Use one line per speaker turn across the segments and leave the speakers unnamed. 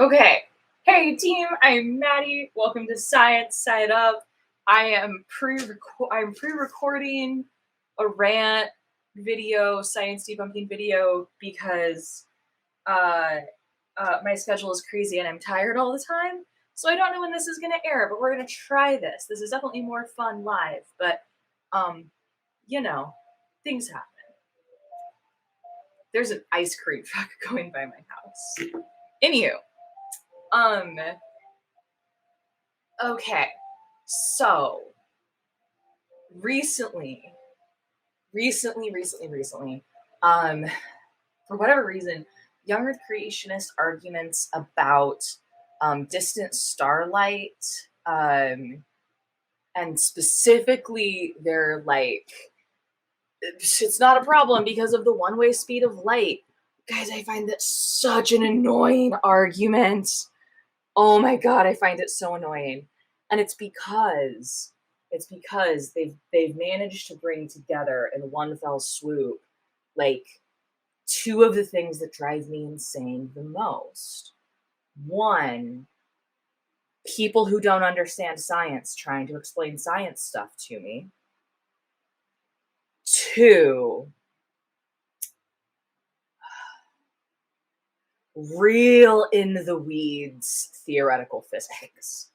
Okay. Hey team, I'm Maddie. Welcome to Science Side Up. I'm pre-recording a rant video, science debunking video, because my schedule is crazy and I'm tired all the time. So I don't know when this is gonna air, but we're gonna try this. This is definitely more fun live, but um, you know, things happen. There's an ice cream truck going by my house. Anywho, um, okay, so recently, um, for whatever reason, young Earth creationist arguments about distant starlight, and specifically, they're like, it's not a problem because of the one-way speed of light. Guys, I find that such an annoying argument. Oh my god, I find it so annoying. And it's because they've managed to bring together in one fell swoop like two of the things that drive me insane the most. One, people who don't understand science trying to explain science stuff to me. Two, real in the weeds theoretical physics.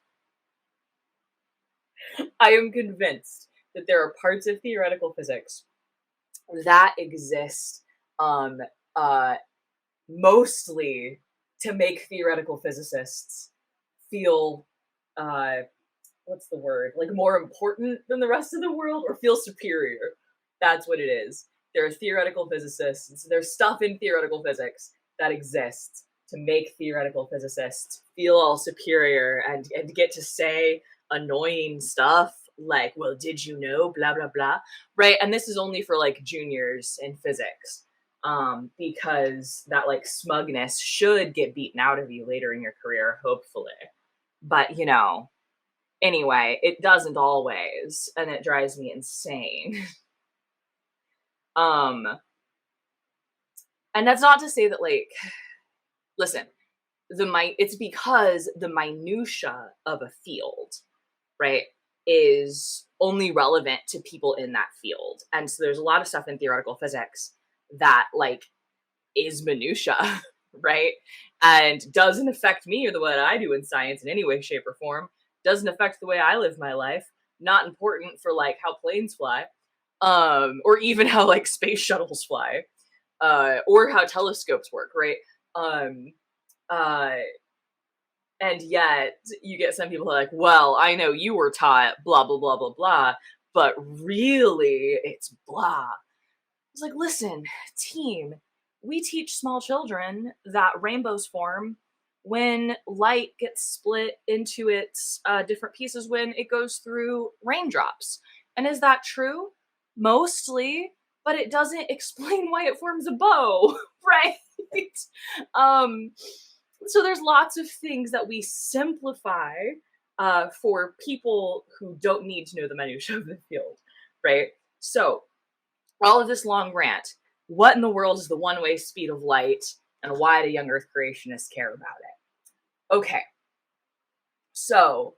I am convinced that there are parts of theoretical physics that exist um, uh, mostly to make theoretical physicists feel what's the word, like more important than the rest of the world, or feel superior. That's what it is. There are theoretical physicists, there's stuff in theoretical physics that exists to make theoretical physicists feel all superior and get to say annoying stuff like, well, did you know, blah blah blah, right? And this is only for like juniors in physics, because that like smugness should get beaten out of you later in your career, hopefully. But anyway, it doesn't always, and it drives me insane. um and that's not to say that, like, listen, it's because the minutia of a field, right, is only relevant to people in that field. And so there's a lot of stuff in theoretical physics that like is minutia, right? And doesn't affect me or the way I do in science in any way, shape, or form. Doesn't affect the way I live my life. Not important for like how planes fly, or even how like space shuttles fly, or how telescopes work, right? Um, uh, and yet you get some people who are like, well, I know you were taught blah blah blah blah blah, but really it's blah. It's like, listen, team, we teach small children that rainbows form when light gets split into its different pieces when it goes through raindrops. And is that true? Mostly, but it doesn't explain why it forms a bow, right? um, so there's lots of things that we simplify for people who don't need to know the minutiae of the field, right? So all of this long rant, what in the world is the one-way speed of light, and why do young Earth creationists care about it? Okay, so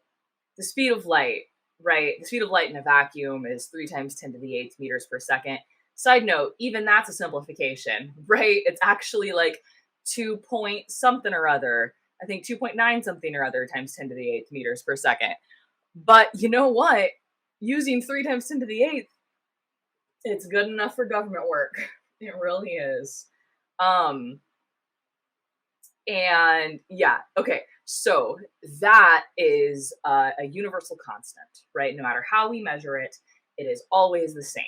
the speed of light, right? The speed of light in a vacuum is 3 times 10 to the 8th meters per second. Side note, even that's a simplification, right? It's actually like 2 point something or other. I think 2.9 something or other times 10 to the 8th meters per second. But you know what? Using 3 times 10 to the 8th, it's good enough for government work. It really is. And yeah, okay. So that is a universal constant, right? No matter how we measure it, it is always the same.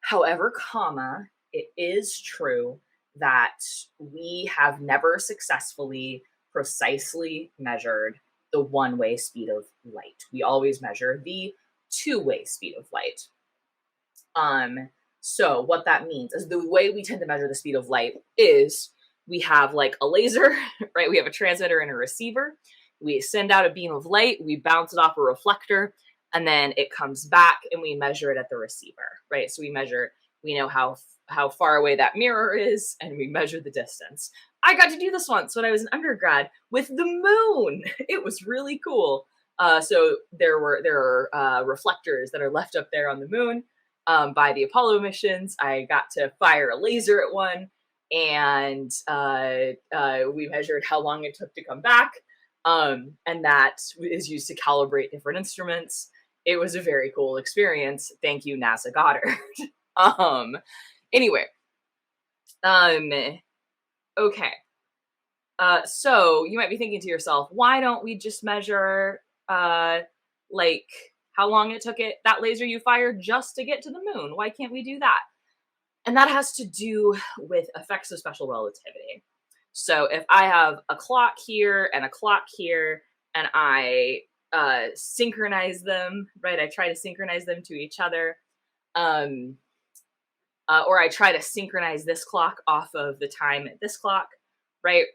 However, comma, it is true that we have never successfully precisely measured the one-way speed of light. We always measure the two-way speed of light. So what that means is the way we tend to measure the speed of light is we have like a laser, right? We have a transmitter and a receiver. We send out a beam of light, we bounce it off a reflector, and then it comes back and we measure it at the receiver, right? So we measure we know how far away that mirror is, and we measure the distance. I got to do this once when I was an undergrad with the moon. It was really cool. So there are reflectors that are left up there on the moon by the Apollo missions. I got to fire a laser at one, and we measured how long it took to come back, and that is used to calibrate different instruments. It was a very cool experience. Thank you, NASA Goddard. Anyway, okay. So you might be thinking to yourself, why don't we just measure, like how long it took that laser you fired just to get to the moon? Why can't we do that? And that has to do with effects of special relativity. So if I have a clock here and a clock here, and I synchronize them, right? I try to synchronize them to each other. Or I try to synchronize this clock off of the time at this clock, right?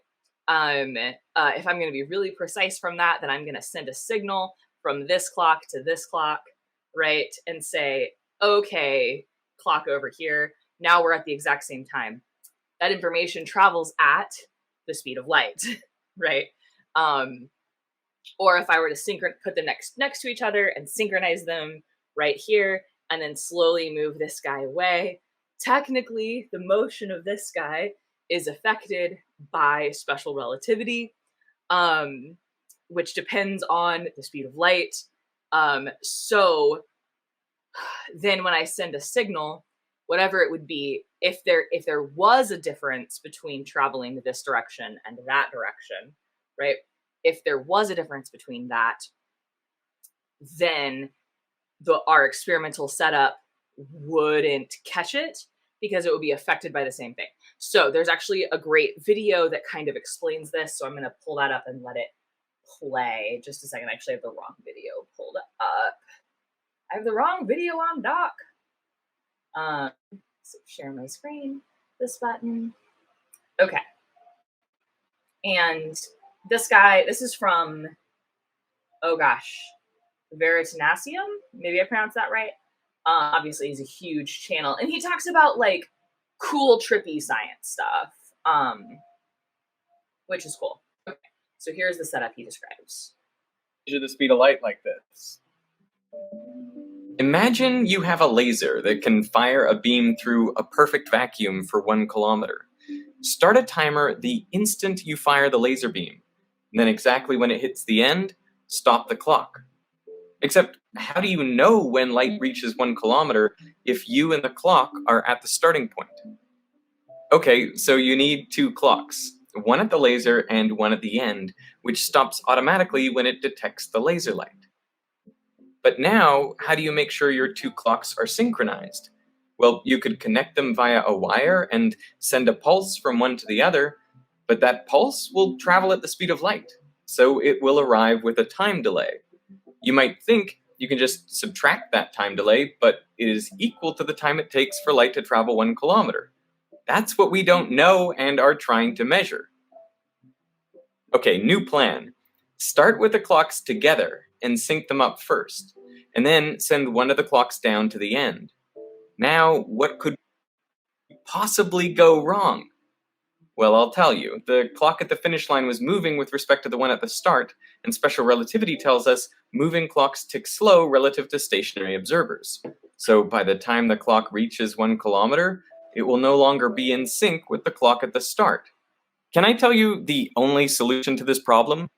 If I'm going to be really precise from that, then I'm going to send a signal from this clock to this clock, right? And say, okay, clock over here. Now we're at the exact same time. That information travels at the speed of light, right? Or if I were to put them next to each other and synchronize them right here, and then slowly move this guy away, technically the motion of this guy is affected by special relativity, which depends on the speed of light. So then when I send a signal, whatever it would be, if there was a difference between traveling this direction and that direction, right? If there was a difference between that, then our experimental setup wouldn't catch it because it would be affected by the same thing. So there's actually a great video that kind of explains this. So I'm going to pull that up and let it play. Just a second. I actually have the wrong video pulled up. I have the wrong video on doc. So share my screen, this button. Okay. And this is from, oh gosh, Veritanacium? Maybe I pronounced that right. Obviously, he's a huge channel. And he talks about, like, cool, trippy science stuff, which is cool. Okay, so here's the setup he describes.
Measure the speed of light like this. Imagine you have a laser that can fire a beam through a perfect vacuum for 1 kilometer. Start a timer the instant you fire the laser beam. And then exactly when it hits the end, stop the clock. Except, how do you know when light reaches 1 kilometer if you and the clock are at the starting point? Okay, so you need 2 clocks, one at the laser and one at the end, which stops automatically when it detects the laser light. But now, how do you make sure your 2 clocks are synchronized? Well, you could connect them via a wire and send a pulse from one to the other, but that pulse will travel at the speed of light, so it will arrive with a time delay. You might think you can just subtract that time delay, but it is equal to the time it takes for light to travel 1 kilometer. That's what we don't know and are trying to measure. Okay, new plan. Start with the clocks together and sync them up first, and then send one of the clocks down to the end. Now, what could possibly go wrong? Well, I'll tell you. The clock at the finish line was moving with respect to the one at the start, and special relativity tells us moving clocks tick slow relative to stationary observers. So by the time the clock reaches 1 kilometer, it will no longer be in sync with the clock at the start. Can I tell you the only solution to this problem?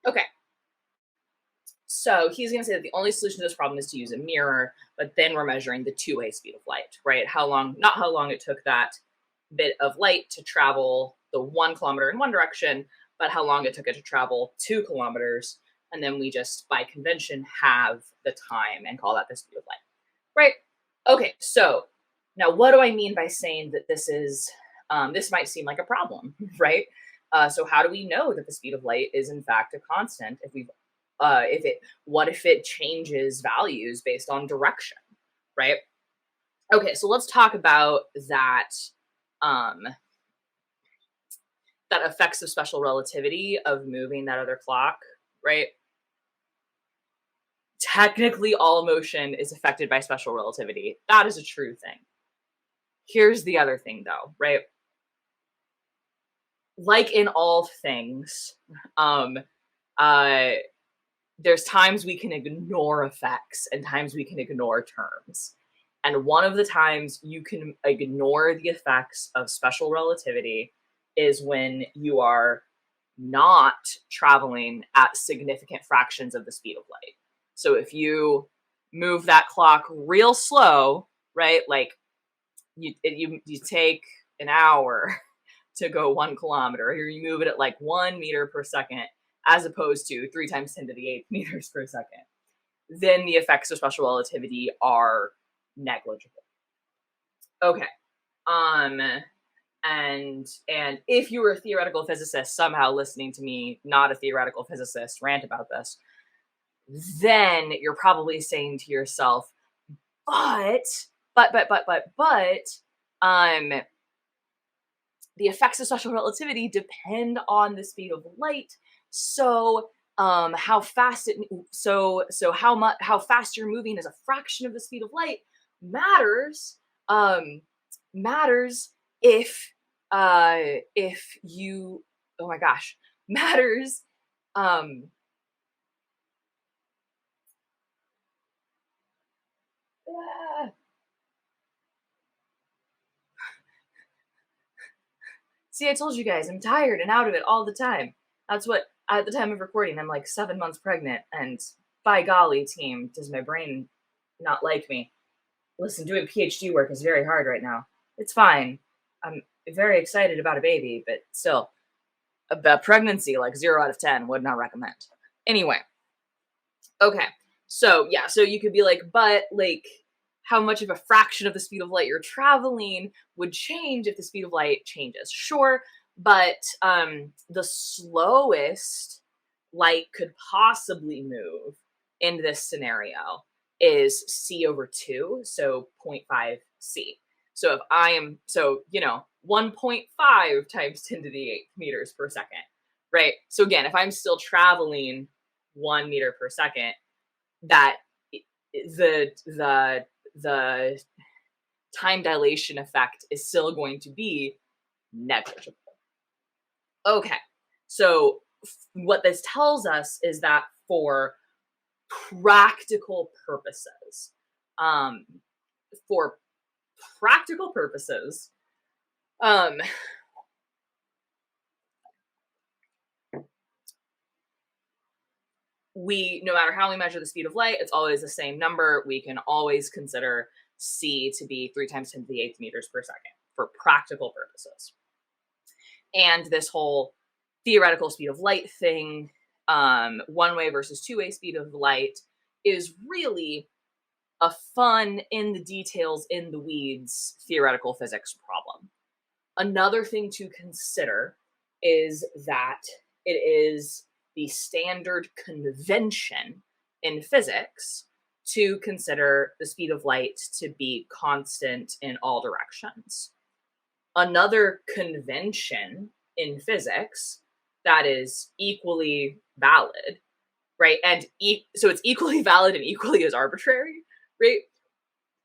Okay. So he's going to say that the only solution to this problem is to use a mirror, but then we're measuring the two-way speed of light, right? Not how long it took that bit of light to travel the 1 kilometer in one direction, but how long it took it to travel 2 kilometers. And then we just, by convention, have the time and call that the speed of light, right? Okay, so now what do I mean by saying that this might seem like a problem, right? So how do we know that the speed of light is in fact a constant what if it changes values based on direction, right? Okay, so let's talk about that that effects of special relativity of moving that other clock, right? Technically, all motion is affected by special relativity. That is a true thing. Here's the other thing though, right? Like in all things, um, uh, there's times we can ignore effects and times we can ignore terms. And one of the times you can ignore the effects of special relativity is when you are not traveling at significant fractions of the speed of light. So if you move that clock real slow, right? Like you take an hour to go 1 kilometer, or you move it at like 1 meter per second, as opposed to 3 times 10 to the 8th meters per second, then the effects of special relativity are negligible. Okay. And if you were a theoretical physicist somehow listening to me, not a theoretical physicist, rant about this, then you're probably saying to yourself, but, um, the effects of special relativity depend on the speed of light. So, how fast how fast you're moving as a fraction of the speed of light matters. Matters if you, oh my gosh, matters. Ah, See, I told you guys, I'm tired and out of it all the time. That's what, at the time of recording, I'm like 7 months pregnant, and by golly, team, does my brain not like me? Listen, doing PhD work is very hard right now. It's fine. I'm very excited about a baby, but still, a pregnancy, like 0 out of 10, would not recommend. Anyway, okay. So, yeah, so you could be like, but, like, how much of a fraction of the speed of light you're traveling would change if the speed of light changes. Sure, but the slowest light could possibly move in this scenario is c over 2, so 0.5 c. So if I am, 1.5 times 10 to the 8th meters per second, right? So again, if I'm still traveling 1 meter per second, that the time dilation effect is still going to be negligible. Okay, so what this tells us is that for practical purposes, um, for practical purposes, no matter how we measure the speed of light, it's always the same number. We can always consider c to be 3 times 10 to the 8th meters per second for practical purposes. And this whole theoretical speed of light thing, one-way versus two-way speed of light, is really a fun, in the details, in the weeds theoretical physics problem. Another thing to consider is that it is the standard convention in physics to consider the speed of light to be constant in all directions. Another convention in physics that is equally valid, right? And so it's equally valid and equally as arbitrary, right?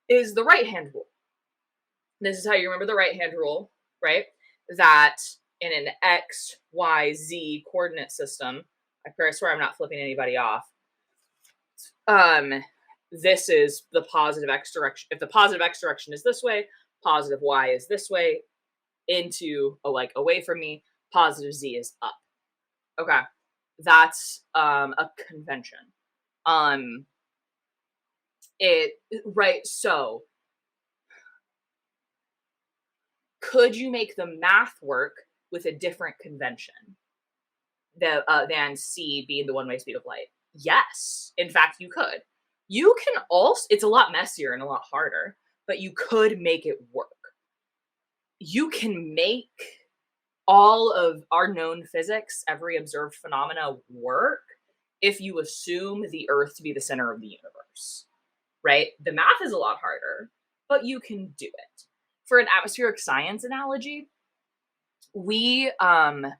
Is the right hand rule. This is how you remember the right hand rule, right? That in an X, Y, Z coordinate system, I swear I'm not flipping anybody off. This is the positive X direction. If the positive X direction is this way, positive Y is this way, away from me, positive Z is up. Okay. That's a convention. So could you make the math work with a different convention than c being the one-way speed of light? Yes, in fact, you could. You can also, it's a lot messier and a lot harder, but you could make it work. You can make all of our known physics, every observed phenomena, work if you assume the Earth to be the center of the universe, right? The math is a lot harder, but you can do it. For an atmospheric science analogy, we, when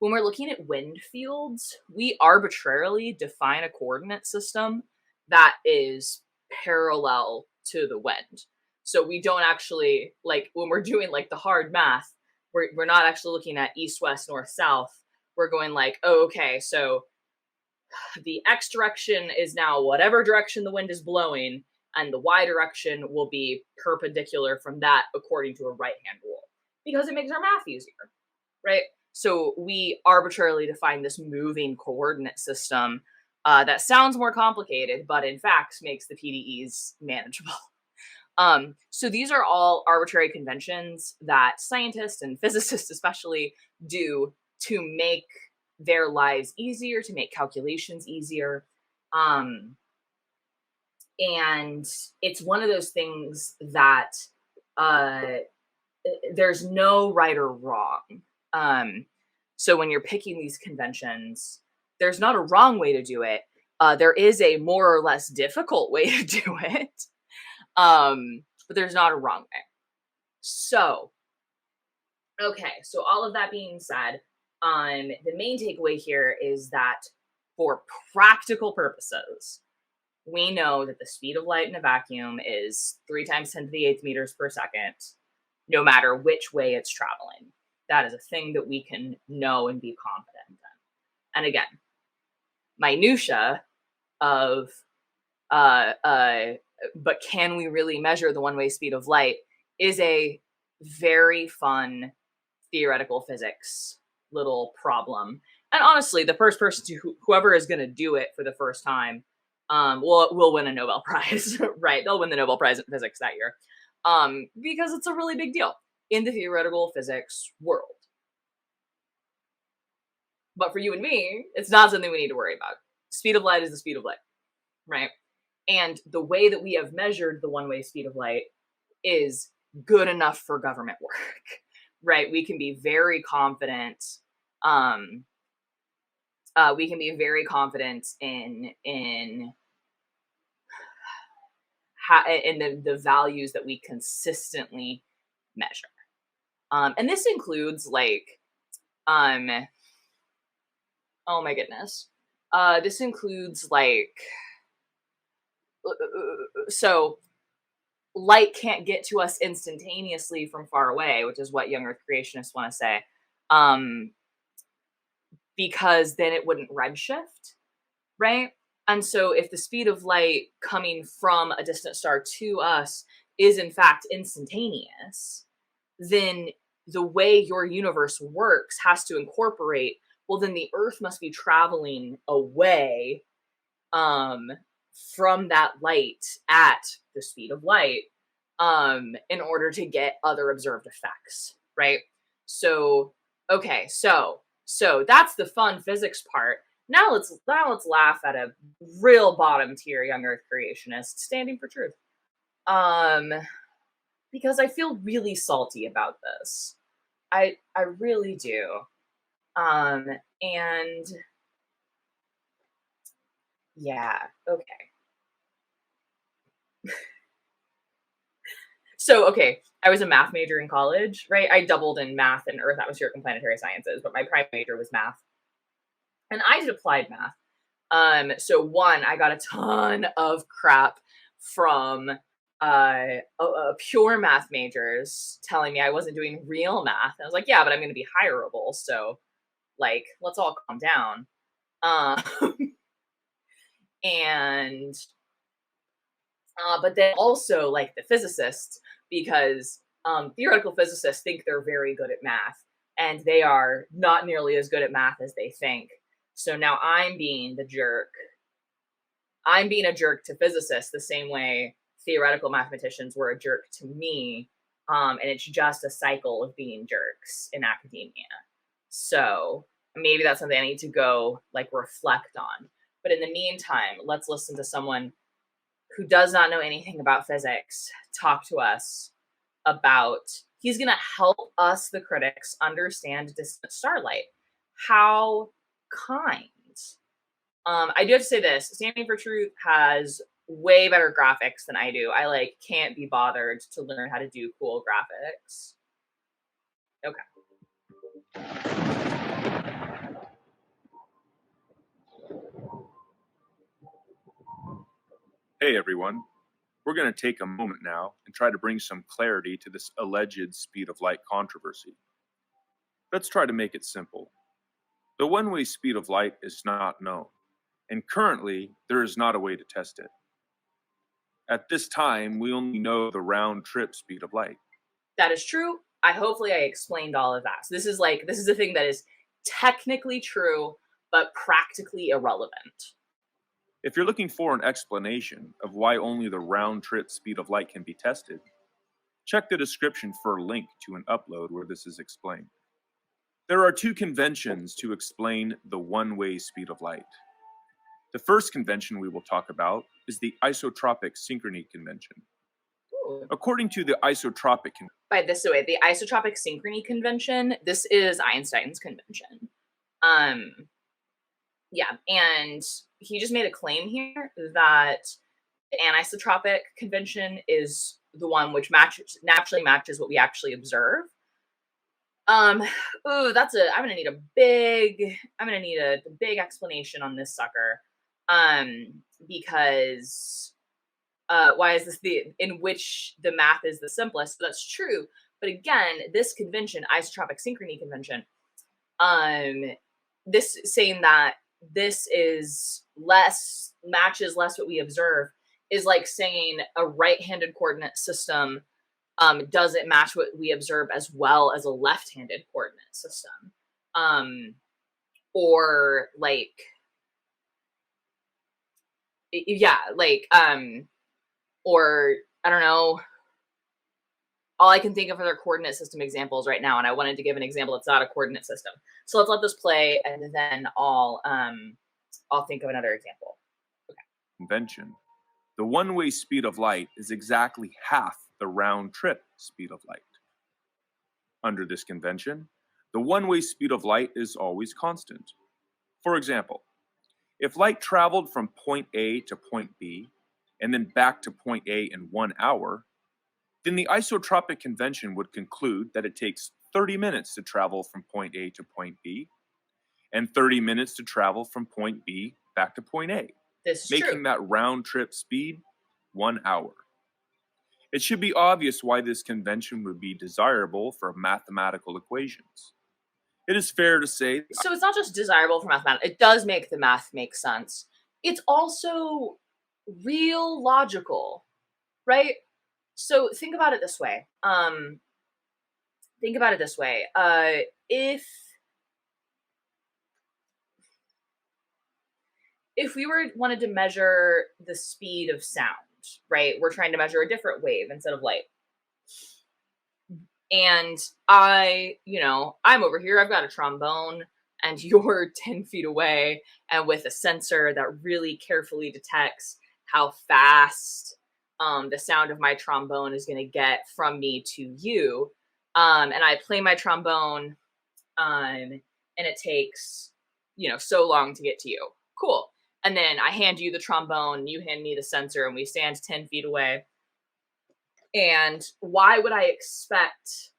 we're looking at wind fields, we arbitrarily define a coordinate system that is parallel to the wind. So we don't actually, like, when we're doing like the hard math, we're not actually looking at east, west, north, south. We're going like, oh, okay, so the X direction is now whatever direction the wind is blowing, and the Y direction will be perpendicular from that according to a right-hand rule, because it makes our math easier, right? So we arbitrarily define this moving coordinate system that sounds more complicated, but in fact makes the PDEs manageable. So these are all arbitrary conventions that scientists and physicists especially do to make their lives easier, to make calculations easier. And it's one of those things that there's no right or wrong. So when you're picking these conventions, there's not a wrong way to do it. There is a more or less difficult way to do it. But there's not a wrong way. So, okay, so all of that being said, the main takeaway here is that for practical purposes, we know that the speed of light in a vacuum is 3 times 10 to the 8th meters per second, no matter which way it's traveling. That is a thing that we can know and be confident in. And again, minutia of but can we really measure the one-way speed of light is a very fun theoretical physics little problem. And honestly, the first person to whoever is going to do it for the first time will win a Nobel Prize, right? They'll win the Nobel Prize in physics that year, because it's a really big deal in the theoretical physics world. But for you and me, it's not something we need to worry about. Speed of light is the speed of light, right? And the way that we have measured the one-way speed of light is good enough for government work, right? We can be very confident. We can be very confident in the values that we consistently measure. And this includes like, oh my goodness. This includes like, so light can't get to us instantaneously from far away, which is what young Earth creationists want to say, because then it wouldn't redshift, right? And so if the speed of light coming from a distant star to us is in fact instantaneous, then the way your universe works has to incorporate, well, then the Earth must be traveling away from that light at the speed of light in order to get other observed effects, right? So, okay, so that's the fun physics part. Now let's laugh at a real bottom tier young Earth creationist standing for truth. Because I feel really salty about this. I really do. And yeah, okay. So, okay, I was a math major in college, right? I doubled in math and Earth, atmospheric, and planetary sciences, but my prime major was math. And I did applied math. So one, I got a ton of crap from pure math majors telling me I wasn't doing real math. And I was like, yeah, but I'm going to be hireable, so like, let's all calm down. And but then also like the physicists, because theoretical physicists think they're very good at math, and they are not nearly as good at math as they think. So now I'm being the jerk. I'm being a jerk to physicists the same way theoretical mathematicians were a jerk to me. And it's just a cycle of being jerks in academia. So maybe that's something I need to go like reflect on. But in the meantime, let's listen to someone who does not know anything about physics talk to us about, he's going to help us, the critics, understand distant starlight. How kind. I do have to say this, Standing for Truth has way better graphics than I do. I like can't be bothered to learn how to do cool graphics. Okay.
Hey everyone, We're going to take a moment now and try to bring some clarity to this alleged speed of light controversy. Let's try to make it simple. The one-way speed of light is not known, and currently there is not a way to test it. At this time, we only know the round-trip speed of light.
That is true. Hopefully I explained all of that. So this is a thing that is technically true, but practically irrelevant.
If you're looking for an explanation of why only the round-trip speed of light can be tested, check the description for a link to an upload where this is explained. There are two conventions to explain the one-way speed of light. The first convention we will talk about is the isotropic synchrony convention.
Ooh.
According to the isotropic convention,
By this way, the isotropic synchrony convention, this is Einstein's convention. Yeah, and he just made a claim here that the anisotropic convention is the one which naturally matches what we actually observe. I'm gonna need a big explanation on this sucker. Because why is this in which the math is the simplest? So that's true. But again, this convention, isotropic synchrony convention, this saying that this is matches less what we observe is like saying a right-handed coordinate system doesn't match what we observe as well as a left-handed coordinate system. Or like, yeah, like, or I don't know. All I can think of are their coordinate system examples right now, and I wanted to give an example that's not a coordinate system. So let's let this play, and then I'll think of another example. Okay.
Convention. The one-way speed of light is exactly half the round-trip speed of light. Under this convention, the one-way speed of light is always constant. For example, if light traveled from point A to point B, and then back to point A in 1 hour, then the isotropic convention would conclude that it takes 30 minutes to travel from point A to point B, and 30 minutes to travel from point B back to point A, making that round-trip speed 1 hour. It should be obvious why this convention would be desirable for mathematical equations. It is fair to say...
So it's not just desirable for mathematics. It does make the math make sense. It's also real logical, right? So think about it this way. If we wanted to measure the speed of sound, right? We're trying to measure a different wave instead of light. And I'm over here, I've got a trombone, and you're 10 feet away, and with a sensor that really carefully detects how fast the sound of my trombone is going to get from me to you. And I play my trombone, and it takes, so long to get to you. Cool. And then I hand you the trombone, you hand me the sensor, and we stand 10 feet away. And why would I expect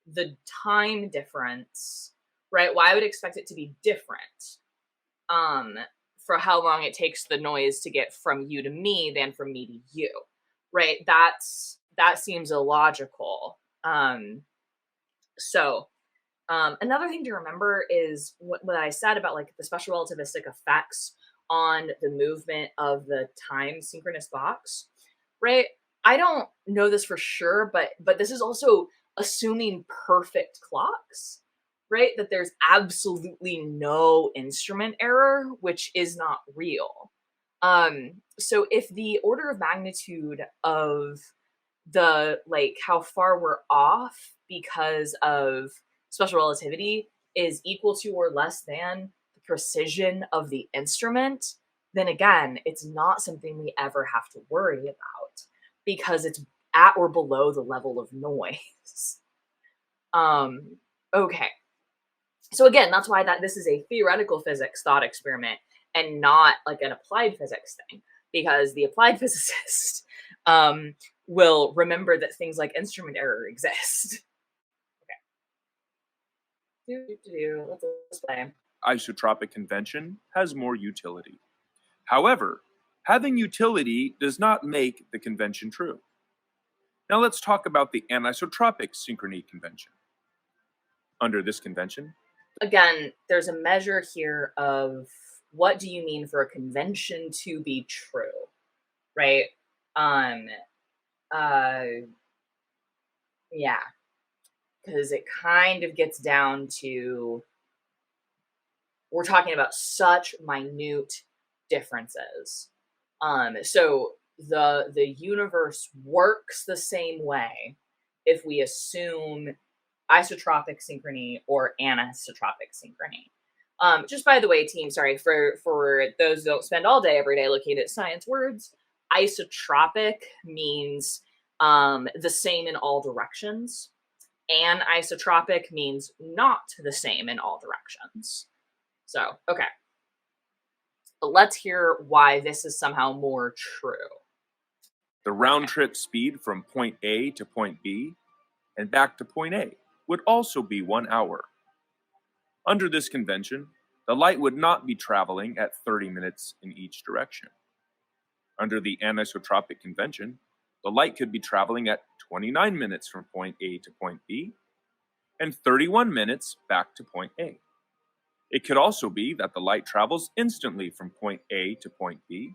the time difference, right? Why would I expect it to be different for how long it takes the noise to get from you to me than from me to you, right? That seems illogical. So another thing to remember is what I said about like the special relativistic effects on the movement of the time synchronous box, right? I don't know this for sure, but this is also assuming perfect clocks, right? That there's absolutely no instrument error, which is not real. So if the order of magnitude of the, like, how far we're off because of special relativity is equal to or less than the precision of the instrument, then again, it's not something we ever have to worry about because it's at or below the level of noise. Okay. So again, that's why this is a theoretical physics thought experiment and not like an applied physics thing, because the applied physicist will remember that things like instrument error exist. Okay. Let's play.
Isotropic convention has more utility. However, Having utility does not make the convention true. Now let's talk about the anisotropic synchrony convention. Under this convention,
again, there's a measure here of what do you mean for a convention to be true, right? Yeah, because it kind of gets down to, we're talking about such minute differences. So the universe works the same way if we assume isotropic synchrony or anisotropic synchrony. Just by the way, team, sorry, for those who don't spend all day every day looking at science words, isotropic means the same in all directions. Anisotropic means not the same in all directions. So, okay. But let's hear why this is somehow more true.
the round trip speed from point A to point B and back to point A would also be 1 hour. Under this convention, the light would not be traveling at 30 minutes in each direction. Under the anisotropic convention, the light could be traveling at 29 minutes from point A to point B and 31 minutes back to point A. It could also be that the light travels instantly from point A to point B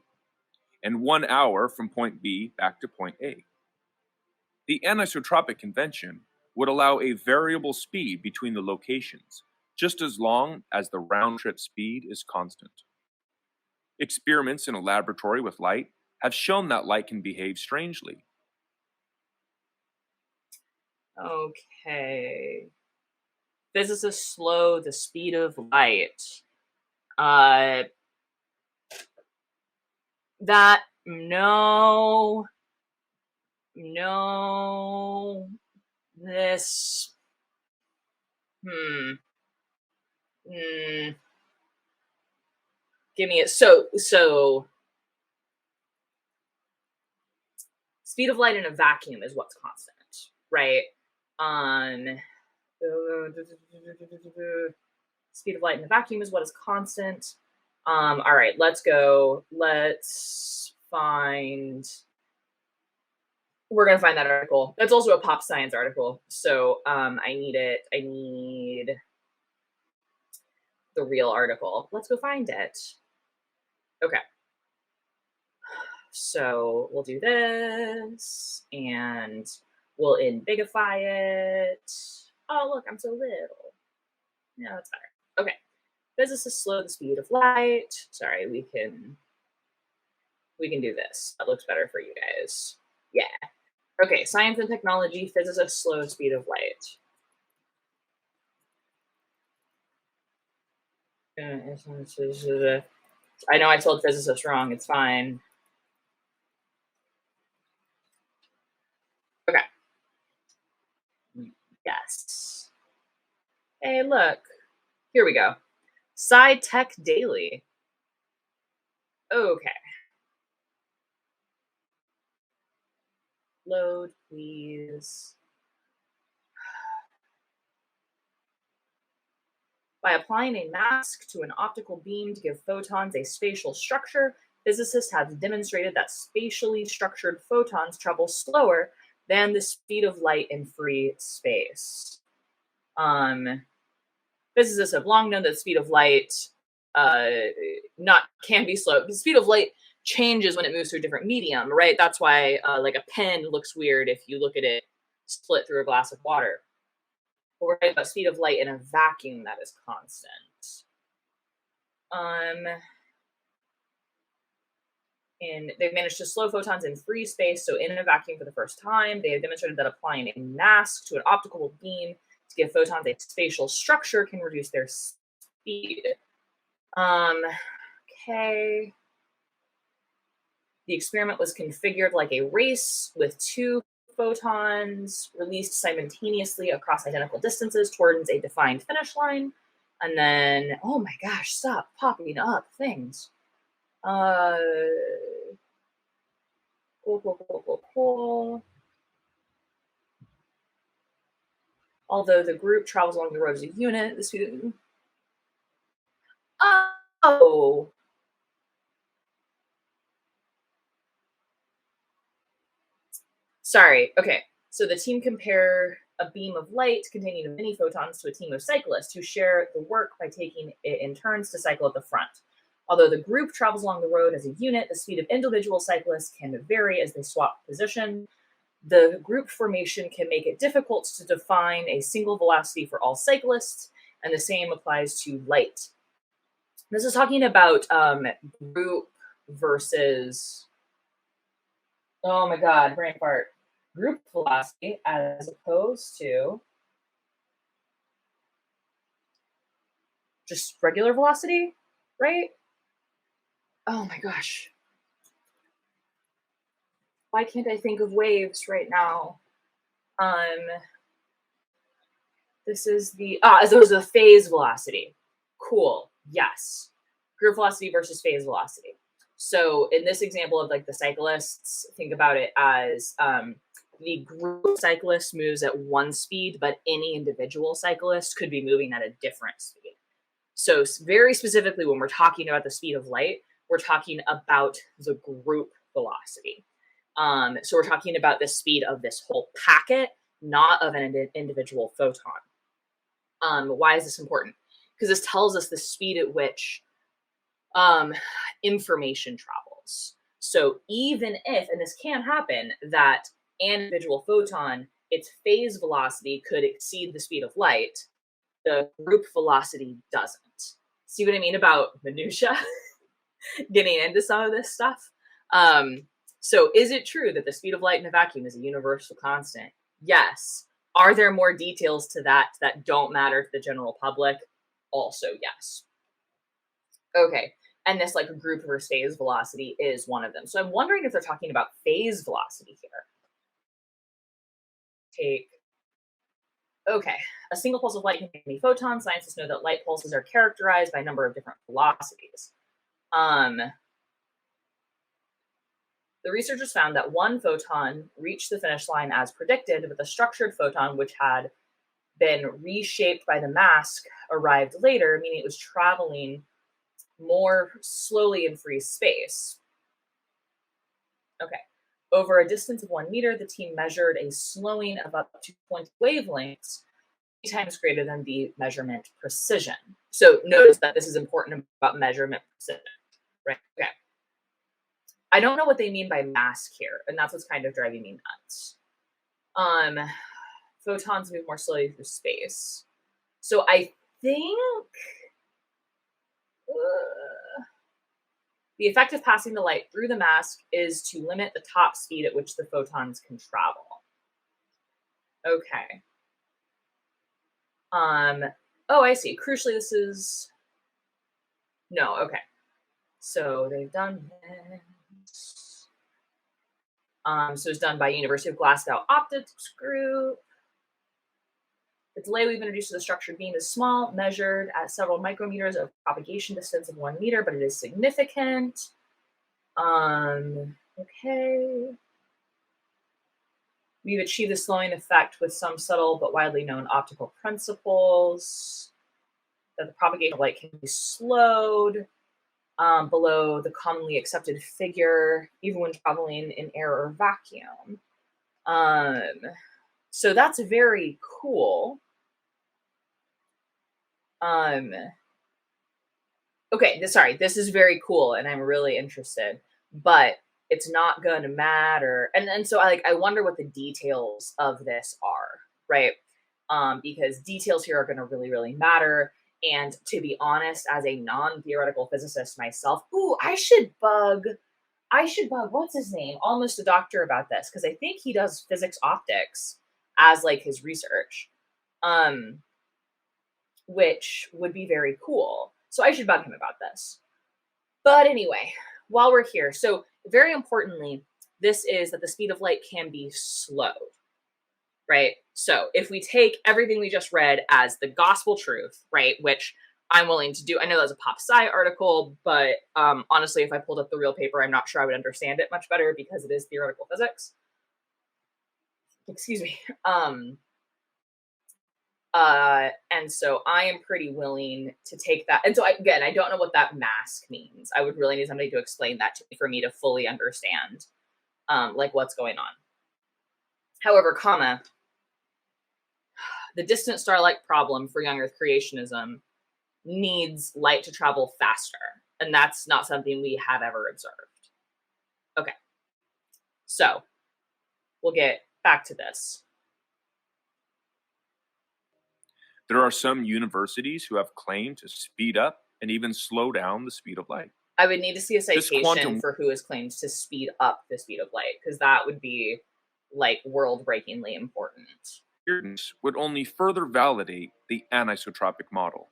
and 1 hour from point B back to point A. The anisotropic convention would allow a variable speed between the locations, just as long as the round-trip speed is constant. Experiments in a laboratory with light have shown that light can behave strangely.
Okay. Physicists slow the speed of light. This, give me it. So, speed of light in a vacuum is what's constant, right? Speed of light in a vacuum is what is constant. All right, let's go. Let's find. We're gonna find that article. That's also a pop science article. So I need it. I need the real article. Let's go find it. Okay. So we'll do this and we'll embigify it. Oh, look, I'm so little. Yeah, that's better. Okay. Physicists slow the speed of light. Sorry, we can do this. That looks better for you guys. Yeah. Okay, science and technology, physicists slow the speed of light. I know I told physicists wrong. It's fine. Okay. Yes. Hey, look. Here we go. Sci-Tech Daily. Okay. Load, please. By applying a mask to an optical beam to give photons a spatial structure, physicists have demonstrated that spatially structured photons travel slower than the speed of light in free space. Physicists have long known that the speed of light can be slow. The speed of light changes when it moves through a different medium, right? That's why like a pen looks weird if you look at it split through a glass of water. But we're talking about speed of light in a vacuum that is constant. And they've managed to slow photons in free space, so in a vacuum for the first time. They have demonstrated that applying a mask to an optical beam to give photons a spatial structure can reduce their speed. Okay. The experiment was configured like a race with two photons released simultaneously across identical distances towards a defined finish line. And then, oh my gosh, stop popping up things. Cool. Although the group travels along the road as a unit, the student. Oh. Sorry. Okay. So the team compare a beam of light containing many photons to a team of cyclists who share the work by taking it in turns to cycle at the front. Although the group travels along the road as a unit, the speed of individual cyclists can vary as they swap position. The group formation can make it difficult to define a single velocity for all cyclists, and the same applies to light. This is talking about group versus, oh my god, brain fart, group velocity as opposed to just regular velocity, right? Oh my gosh. Why can't I think of waves right now? This is the, phase velocity. Cool, yes. Group velocity versus phase velocity. So in this example of like the cyclists, think about it as the group cyclist moves at one speed, but any individual cyclist could be moving at a different speed. So very specifically, when we're talking about the speed of light, we're talking about the group velocity. So we're talking about the speed of this whole packet, not of an individual photon. Why is this important? Because this tells us the speed at which information travels. So even if, and this can happen, that an individual photon, its phase velocity could exceed the speed of light, the group velocity doesn't. See what I mean about minutia? Getting into some of this stuff. So is it true that the speed of light in a vacuum is a universal constant? Yes. Are there more details to that don't matter to the general public? Also, yes. Okay. And this like group versus phase velocity is one of them. So I'm wondering if they're talking about phase velocity here. Okay. A single pulse of light can make many photons. Scientists know that light pulses are characterized by a number of different velocities. The researchers found that one photon reached the finish line as predicted, but the structured photon, which had been reshaped by the mask, arrived later, meaning it was traveling more slowly in free space. Okay. Over a distance of 1 meter, the team measured a slowing of up to 20 wavelengths, 3 times greater than the measurement precision. So notice that this is important about measurement precision, right? Okay. I don't know what they mean by mask here, and that's what's kind of driving me nuts. Photons move more slowly through space. So I think the effect of passing the light through the mask is to limit the top speed at which the photons can travel. Okay. Oh, I see. Crucially, this is... No, okay. So they've done this. So it's done by University of Glasgow Optics Group. The delay we've introduced to the structured beam is small, measured at several micrometers of propagation distance of 1 meter, but it is significant. Okay. We've achieved the slowing effect with some subtle but widely known optical principles. That the propagation of light can be slowed below the commonly accepted figure, even when traveling in air or vacuum. So that's very cool. Okay, sorry, this is very cool, and I'm really interested, but it's not going to matter. And so I wonder what the details of this are, right? Because details here are going to really, really matter. And to be honest, as a non-theoretical physicist myself, I should bug, what's his name? Almost a doctor about this, because I think he does physics optics as like his research, which would be very cool. So I should bug him about this. But anyway, while we're here, so very importantly, this is that the speed of light can be slowed, right? So if we take everything we just read as the gospel truth, right, which I'm willing to do. I know that's a pop sci article, but honestly, if I pulled up the real paper, I'm not sure I would understand it much better because it is theoretical physics. Excuse me. And so I am pretty willing to take that. And so again, I don't know what that mask means. I would really need somebody to explain that to me for me to fully understand, like what's going on. However, comma, the distant starlight problem for young Earth creationism needs light to travel faster, and that's not something we have ever observed. Okay, so we'll get back to this.
There are some universities who have claimed to speed up and even slow down the speed of light.
I would need to see a citation
quantum-
for who has claimed to speed up the speed of light, because that would be like world-breakingly important.
Would only further validate the anisotropic model.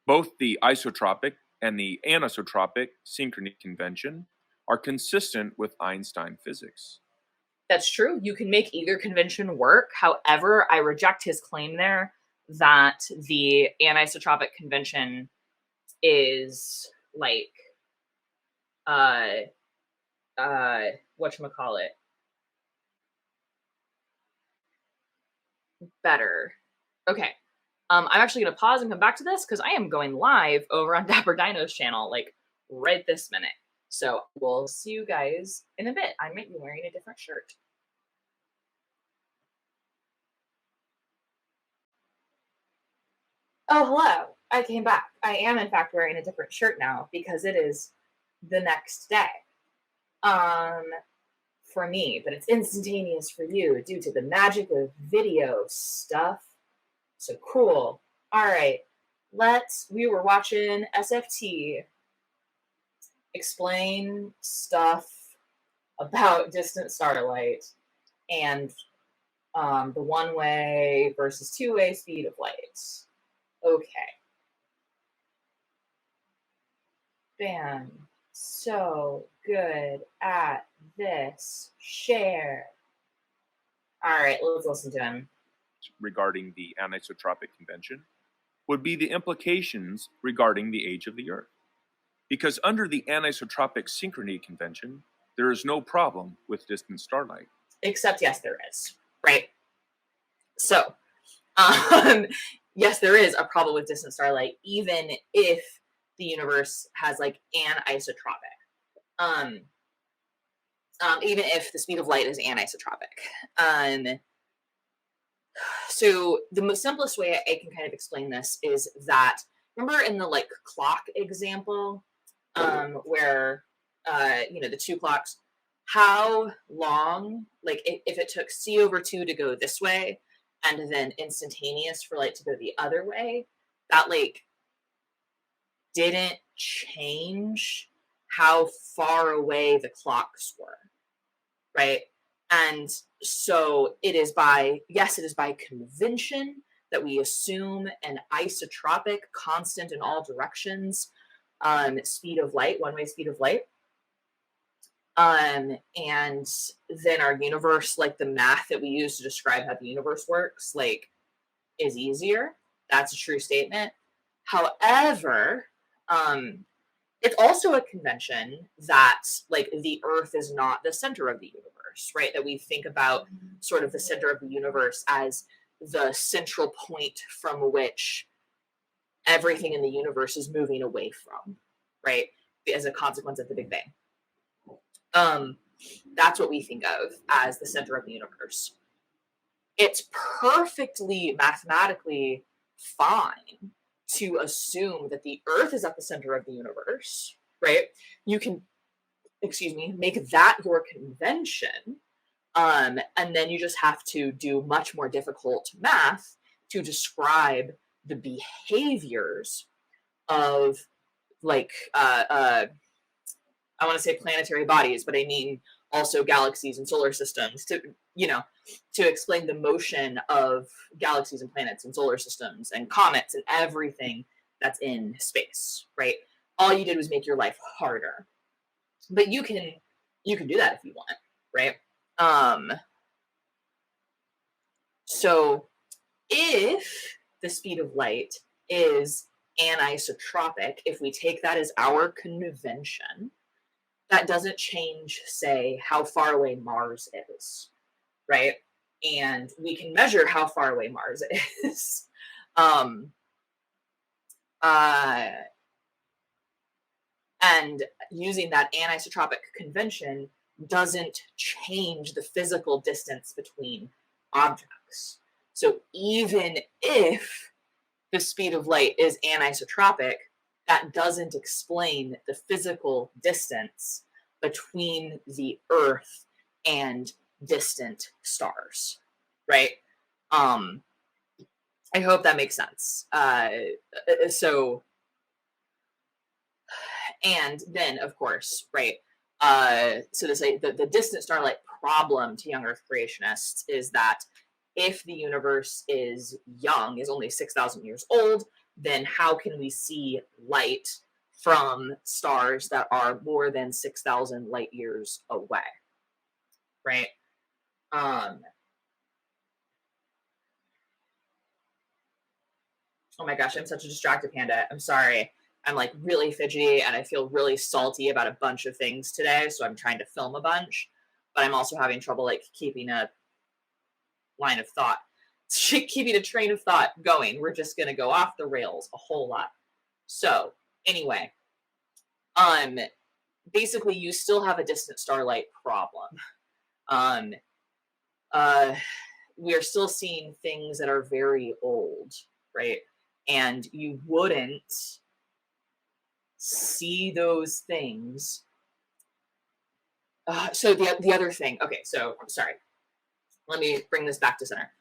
Both the isotropic and the anisotropic synchrony convention are consistent with Einstein physics.
That's true. You can make either convention work. However, I reject his claim there that the anisotropic convention is like whatchamacallit, better. Okay. I'm actually going to pause and come back to this because I am going live over on Dapper Dino's channel, like right this minute. So we'll see you guys in a bit. I might be wearing a different shirt. Oh, hello. I came back. I am, in fact, wearing a different shirt now because it is the next day. For me, but it's instantaneous for you due to the magic of video stuff. So cool. All right. We were watching SFT explain stuff about distant starlight and the one-way versus two-way speed of light. Okay. Bam. So good at this. Share. All right, let's listen to him.
Regarding the anisotropic convention would be the implications regarding the age of the Earth. Because under the anisotropic synchrony convention, there is no problem with distant starlight.
Except, yes, there is. Right? So, yes, there is a problem with distant starlight, even if the universe has like anisotropic. Even if the speed of light is anisotropic. So the most simplest way I can kind of explain this is that, remember in the like clock example, where the two clocks, how long, like if it took c/2 to go this way and then instantaneous for light to go the other way, that like didn't change how far away the clocks were, right? And so it is by convention that we assume an isotropic, constant in all directions, speed of light, one-way speed of light. And then our universe, like the math that we use to describe how the universe works, like, is easier. That's a true statement. However, it's also a convention that like the Earth is not the center of the universe, right? That we think about sort of the center of the universe as the central point from which everything in the universe is moving away from, right? As a consequence of the Big Bang. That's what we think of as the center of the universe. It's perfectly mathematically fine to assume that the Earth is at the center of the universe, right? You can, make that your convention, and then you just have to do much more difficult math to describe the behaviors of, like, I want to say planetary bodies, but I mean also galaxies and solar systems to explain the motion of galaxies and planets and solar systems and comets and everything that's in space, right? All you did was make your life harder. But you can do that if you want, right? So if the speed of light is anisotropic, if we take that as our convention, that doesn't change, say, how far away Mars is, right? And we can measure how far away Mars is. And using that anisotropic convention, doesn't change the physical distance between objects. So even if the speed of light is anisotropic, that doesn't explain the physical distance between the Earth and distant stars, right? I hope that makes sense. So, and then of course, right? So to say the distant starlight problem to young Earth creationists is that if the universe is young, is only 6,000 years old, then how can we see light from stars that are more than 6,000 light years away? Right? Oh my gosh, I'm such a distracted panda. I'm sorry. I'm like really fidgety and I feel really salty about a bunch of things today. So I'm trying to film a bunch, but I'm also having trouble like keeping a line of thought, keeping a train of thought going. We're just going to go off the rails a whole lot. So anyway, basically you still have a distant starlight problem. We're still seeing things that are very old, right? And you wouldn't see those things. So the other thing, okay, so sorry, let me bring this back to center.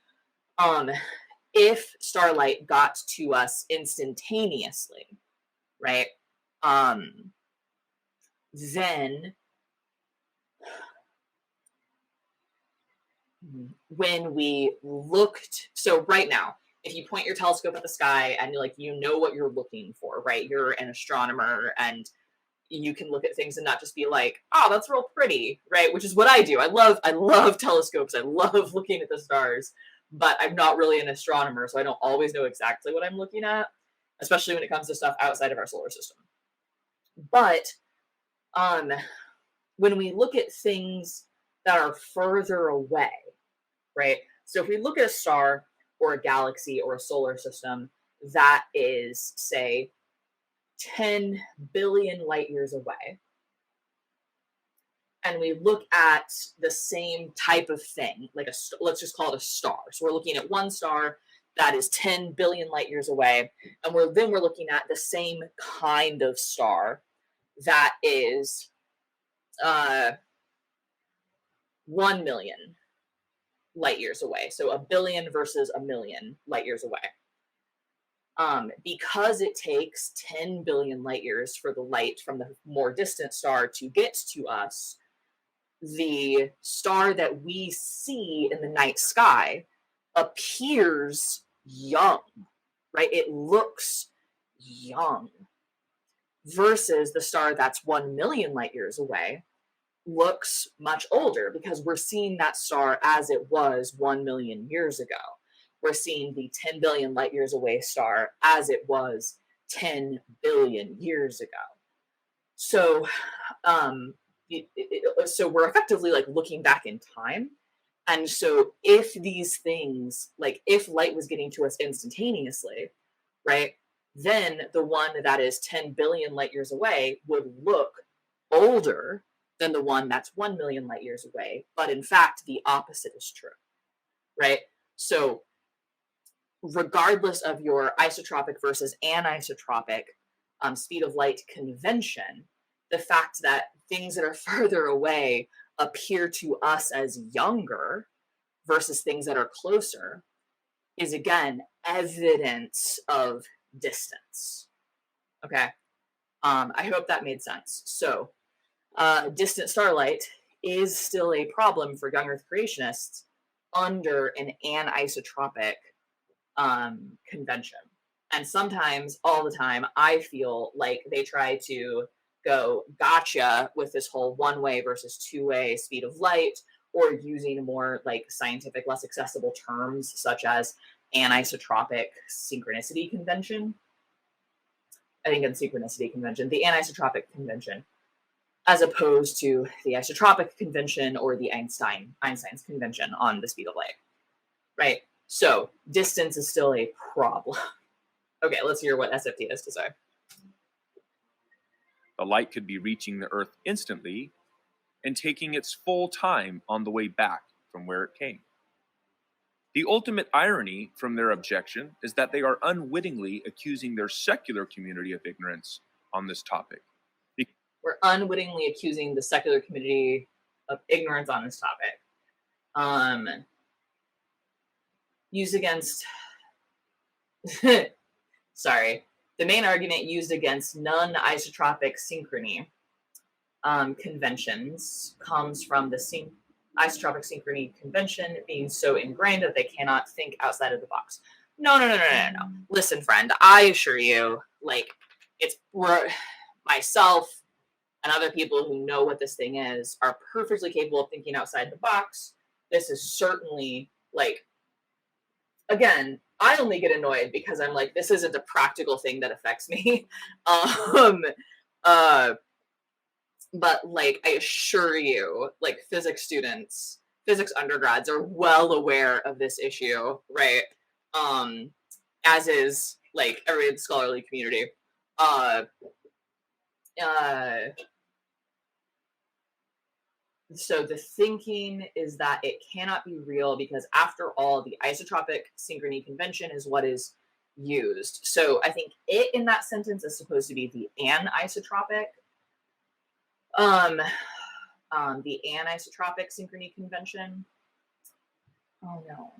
If starlight got to us instantaneously, right? Then when we looked, so right now, if you point your telescope at the sky and you know what you're looking for, right? You're an astronomer and you can look at things and not just be like, oh, that's real pretty, right? Which is what I do. I love telescopes. I love looking at the stars, but I'm not really an astronomer, so I don't always know exactly what I'm looking at, especially when it comes to stuff outside of our solar system. But when we look at things that are further away, right? So if we look at a star or a galaxy or a solar system that is, say, 10 billion light years away, and we look at the same type of thing, like let's just call it a star. So we're looking at one star that is 10 billion light years away, and we're looking at the same kind of star that is 1 million light years away. So a billion versus a million light years away. Because it takes 10 billion light years for the light from the more distant star to get to us, the star that we see in the night sky appears young, right? It looks young, versus the star that's 1 million light years away looks much older, because we're seeing that star as it was 1 million years ago. We're seeing the 10 billion light years away star as it was 10 billion years ago. So, so we're effectively looking back in time. And so if these things, if light was getting to us instantaneously, right, then the one that is 10 billion light years away would look older than the one that's 1 million light years away. But in fact, the opposite is true, right? So regardless of your isotropic versus anisotropic speed of light convention, the fact that things that are further away appear to us as younger versus things that are closer is, again, evidence of distance. Okay. I hope that made sense. So distant starlight is still a problem for young Earth creationists under an anisotropic convention. And sometimes, all the time, I feel like they try to go gotcha with this whole one-way versus two-way speed of light, or using more scientific, less accessible terms such as anisotropic synchronicity convention. I think it's synchronicity convention, the anisotropic convention, as opposed to the isotropic convention or the Einstein's convention on the speed of light, right? So distance is still a problem. Okay, let's hear what SFT has to say.
The light could be reaching the Earth instantly, and taking its full time on the way back from where it came. The ultimate irony from their objection is that they are unwittingly accusing their secular community of ignorance on this topic.
We're unwittingly accusing the secular community of ignorance on this topic. Used against, sorry, the main argument used against non-isotropic synchrony conventions comes from the Isotropic Synchrony Convention being so ingrained that they cannot think outside of the box. No. Listen, friend, I assure you, like, myself and other people who know what this thing is are perfectly capable of thinking outside the box. This is certainly, like, again, I only get annoyed because I'm like, this isn't a practical thing that affects me. But, like, I assure you, like, physics undergrads are well aware of this issue, right? As is, like, every scholarly community. So the thinking is that it cannot be real because, after all, the isotropic synchrony convention is what is used. So I think it in that sentence is supposed to be the anisotropic. The anisotropic synchrony convention. Oh no.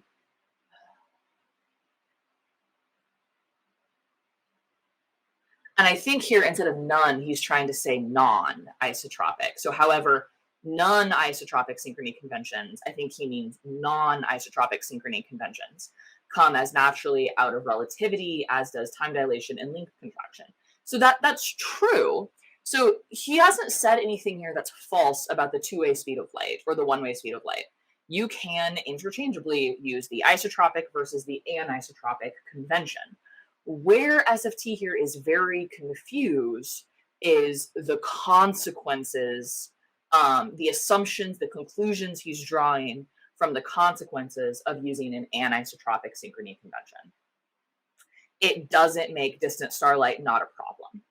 And I think here, instead of none, he's trying to say non-isotropic. So, however, non-isotropic synchrony conventions, I think he means non-isotropic synchrony conventions, come as naturally out of relativity as does time dilation and length contraction. So that's true. So he hasn't said anything here that's false about the two-way speed of light or the one-way speed of light. You can interchangeably use the isotropic versus the anisotropic convention. Where SFT here is very confused is the consequences, the assumptions, the conclusions he's drawing from the consequences of using an anisotropic synchrony convention. It doesn't make distant starlight not a problem,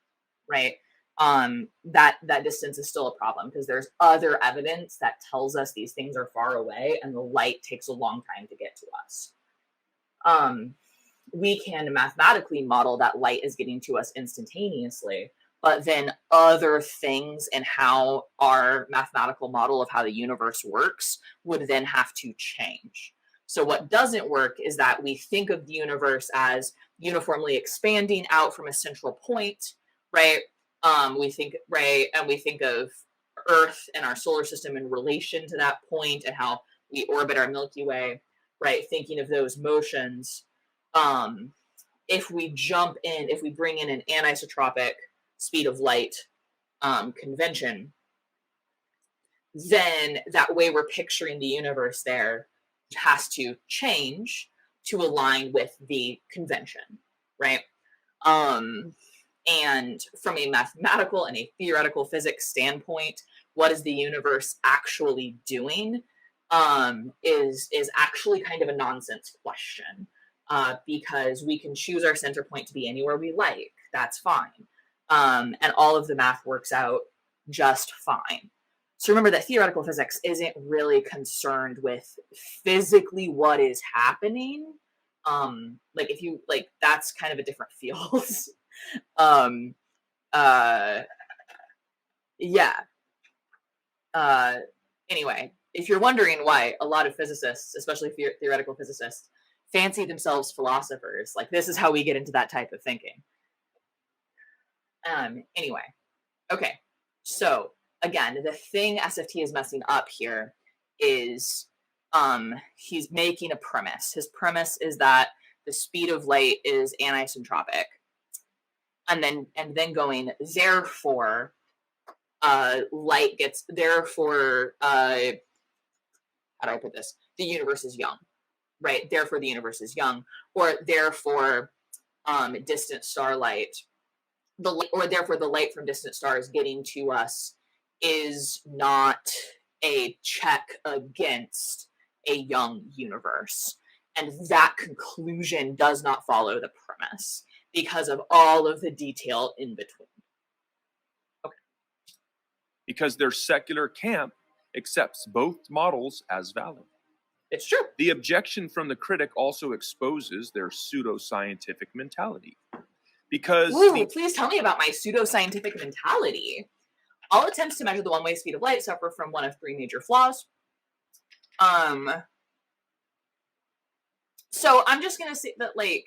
right? That distance is still a problem because there's other evidence that tells us these things are far away and the light takes a long time to get to us. We can mathematically model that light is getting to us instantaneously, but then other things and how our mathematical model of how the universe works would then have to change. So what doesn't work is that we think of the universe as uniformly expanding out from a central point, right? We think of Earth and our solar system in relation to that point and how we orbit our Milky Way, right? Thinking of those motions. If we bring in an anisotropic speed of light convention, then that way we're picturing the universe there has to change to align with the convention, right? And from a mathematical and a theoretical physics standpoint, what is the universe actually doing is actually kind of a nonsense question. Because we can choose our center point to be anywhere we like. That's fine. And all of the math works out just fine. So remember that theoretical physics isn't really concerned with physically what is happening. That's kind of a different field. Anyway, if you're wondering why a lot of physicists, especially theoretical physicists, fancy themselves philosophers, like, this is how we get into that type of thinking. Anyway, okay. So again, the thing SFT is messing up here is he's making a premise. His premise is that the speed of light is anisotropic, and then going, therefore, light gets, therefore, how do I put this? The universe is young. Right, therefore the universe is young, or therefore distant starlight, therefore the light from distant stars getting to us is not a check against a young universe. And that conclusion does not follow the premise because of all of the detail in between.
Okay. Because their secular camp accepts both models as valid.
It's true.
The objection from the critic also exposes their pseudoscientific mentality. Because
Ooh, please tell me about my pseudoscientific mentality. All attempts to measure the one-way speed of light suffer from one of three major flaws. So I'm just gonna say that, like,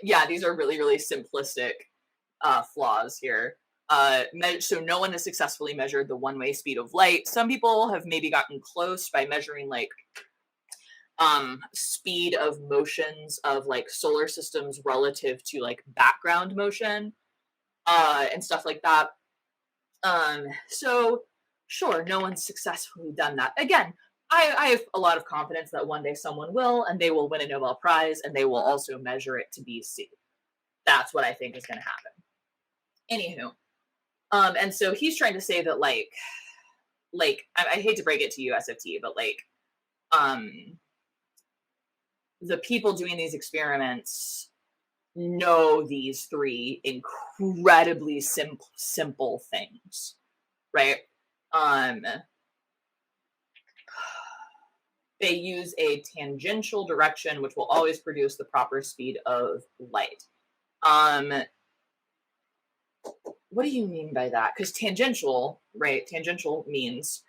yeah, these are really, really simplistic flaws here. So no one has successfully measured the one-way speed of light. Some people have maybe gotten close by measuring, like, speed of motions of, like, solar systems relative to, like, background motion, and stuff like that. So sure, no one's successfully done that. Again, I have a lot of confidence that one day someone will, and they will win a Nobel Prize, and they will also measure it to BC. That's what I think is going to happen. Anywho, and so he's trying to say that, like I hate to break it to you, SFT, but, like, the people doing these experiments know these three incredibly simple things, right? They use a tangential direction, which will always produce the proper speed of light. What do you mean by that? Because tangential, right? Tangential means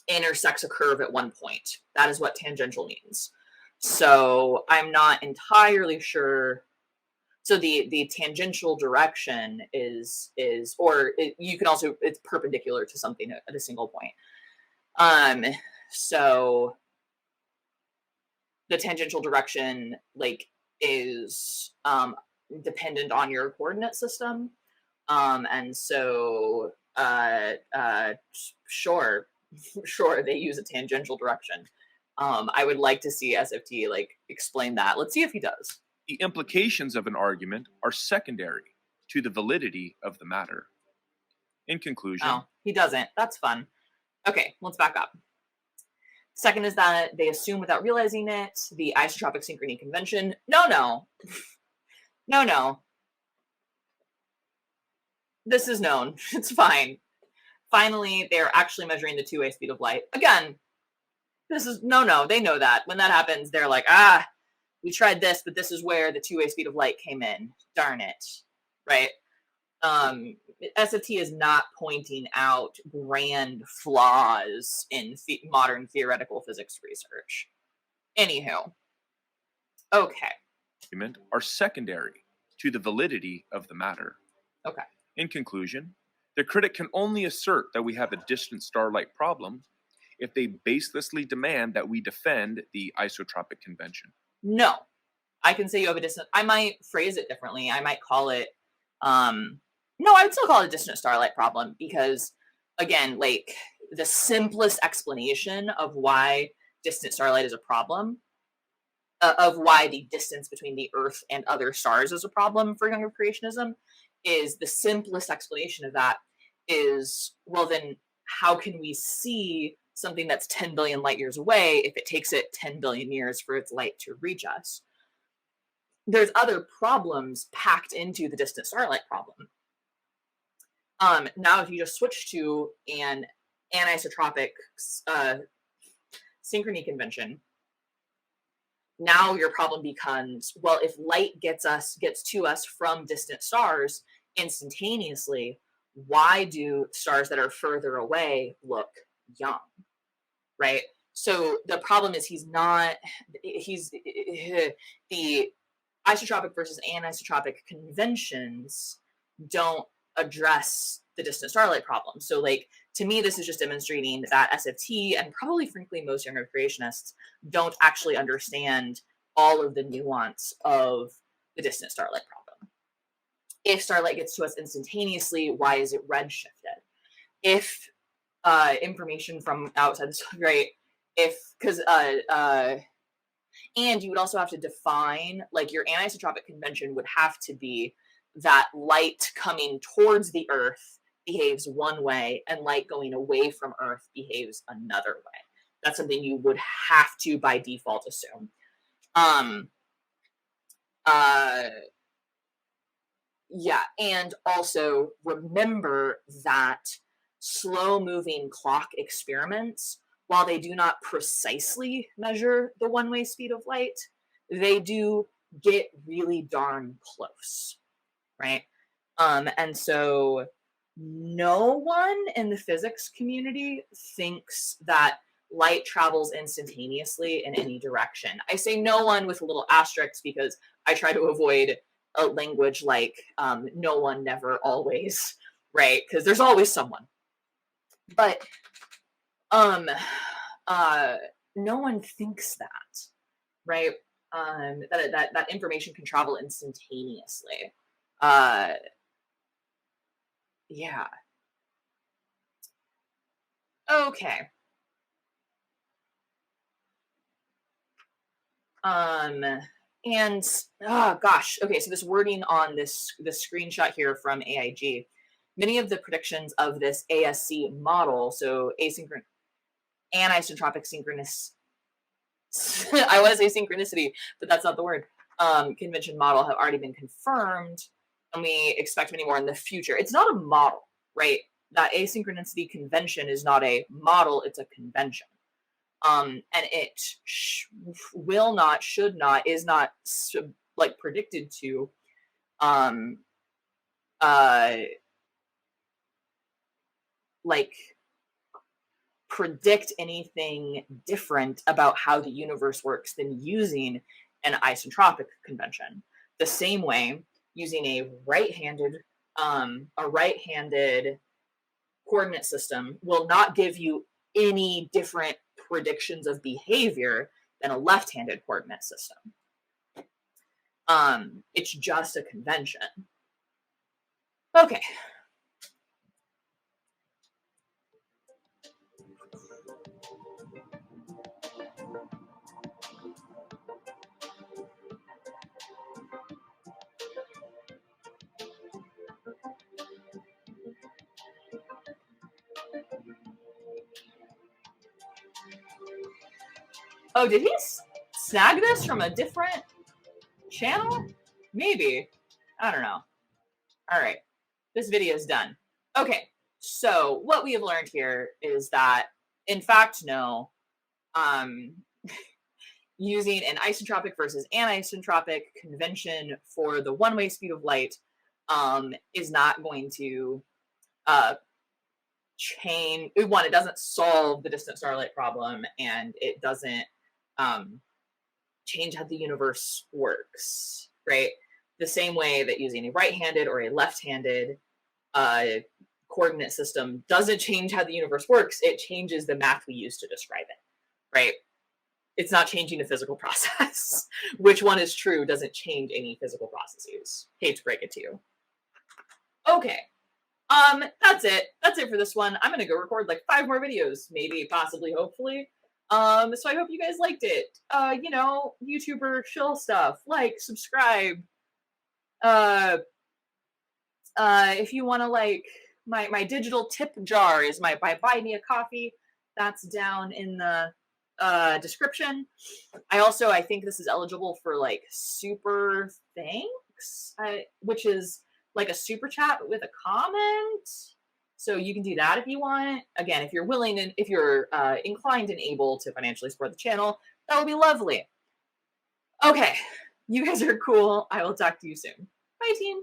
intersects a curve at one point. That is what tangential means. So I'm not entirely sure. So the tangential direction is you can also, it's perpendicular to something at a single point. So the tangential direction, like, is dependent on your coordinate system. And so sure, they use a tangential direction. I would like to see SFT, like, explain that. Let's see if he does.
The implications of an argument are secondary to the validity of the matter. In conclusion...
Oh, he doesn't. That's fun. Okay, let's back up. Second is that they assume without realizing it, the isotropic synchrony convention. No. This is known. It's fine. Finally, they're actually measuring the two-way speed of light. Again, this is no. They know that. When that happens, they're like, we tried this, but this is where the two-way speed of light came in. Darn it. Right? SFT is not pointing out grand flaws in modern theoretical physics research. Anywho. Okay.
Are secondary to the validity of the matter.
Okay.
In conclusion, the critic can only assert that we have a distant starlight problem if they baselessly demand that we defend the isotropic convention.
No. I can say you have a distant... I might phrase it differently. I might call it... no, I would still call it a distant starlight problem because, again, like, the simplest explanation of why distant starlight is a problem, of why the distance between the Earth and other stars is a problem for younger creationism, is the simplest explanation of that is, well, then how can we see something that's 10 billion light years away if it takes it 10 billion years for its light to reach us? There's other problems packed into the distant starlight problem. Now, if you just switch to an anisotropic synchrony convention, now your problem becomes, well, if light gets to us from distant stars instantaneously, why do stars that are further away look young, right? So the problem is the isotropic versus anisotropic conventions don't address the distant starlight problem. So, like, to me, this is just demonstrating that SFT and probably, frankly, most younger creationists don't actually understand all of the nuance of the distant starlight problem. If starlight gets to us instantaneously, why is it redshifted? If information from outside the sun, right? And you would also have to define, like, your anisotropic convention would have to be that light coming towards the Earth behaves one way and light going away from Earth behaves another way. That's something you would have to, by default, assume. Yeah, and also remember that slow-moving clock experiments, while they do not precisely measure the one-way speed of light, they do get really darn close, right? And so no one in the physics community thinks that light travels instantaneously in any direction. I say no one with a little asterisk because I try to avoid a language like no one, never, always, right? Because there's always someone. But um, uh, no one thinks that, right? That information can travel instantaneously. Uh, yeah. Okay. Um, and oh gosh, okay, so this wording on this screenshot here from AIG, many of the predictions of this ASC model, so asynchronous anisotropic synchronous, I want to say synchronicity, but that's not the word. Convention model have already been confirmed, and we expect many more in the future. It's not a model, right? That asynchronicity convention is not a model; it's a convention. And it will not, should not, is not like predicted to um uh like predict anything different about how the universe works than using an isotropic convention. The same way, using a right-handed coordinate system will not give you any different predictions of behavior than a left-handed coordinate system. It's just a convention. Okay. Oh, did he snag this from a different channel? Maybe. I don't know. All right. This video is done. Okay. So what we have learned here is that, in fact, no, um, using an isotropic versus anisotropic convention for the one-way speed of light is not going to change. One, it doesn't solve the distant starlight problem, and it doesn't change how the universe works, right? The same way that using a right-handed or a left-handed coordinate system doesn't change how the universe works, it changes the math we use to describe it, right? It's not changing the physical process. Which one is true doesn't change any physical processes. Hate to break it to you. Okay. That's it. That's it for this one. I'm gonna go record like 5 more videos, maybe, possibly, hopefully. So I hope you guys liked it. You know, YouTuber chill stuff. Like, subscribe. If you want to, like, my digital tip jar is my buy me a coffee. That's down in the description. I think this is eligible for like super thanks, which is like a super chat with a comment. So you can do that if you want. Again, if you're willing and if you're inclined and able to financially support the channel, that would be lovely. Okay, you guys are cool. I will talk to you soon. Bye, team.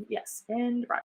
Yes, and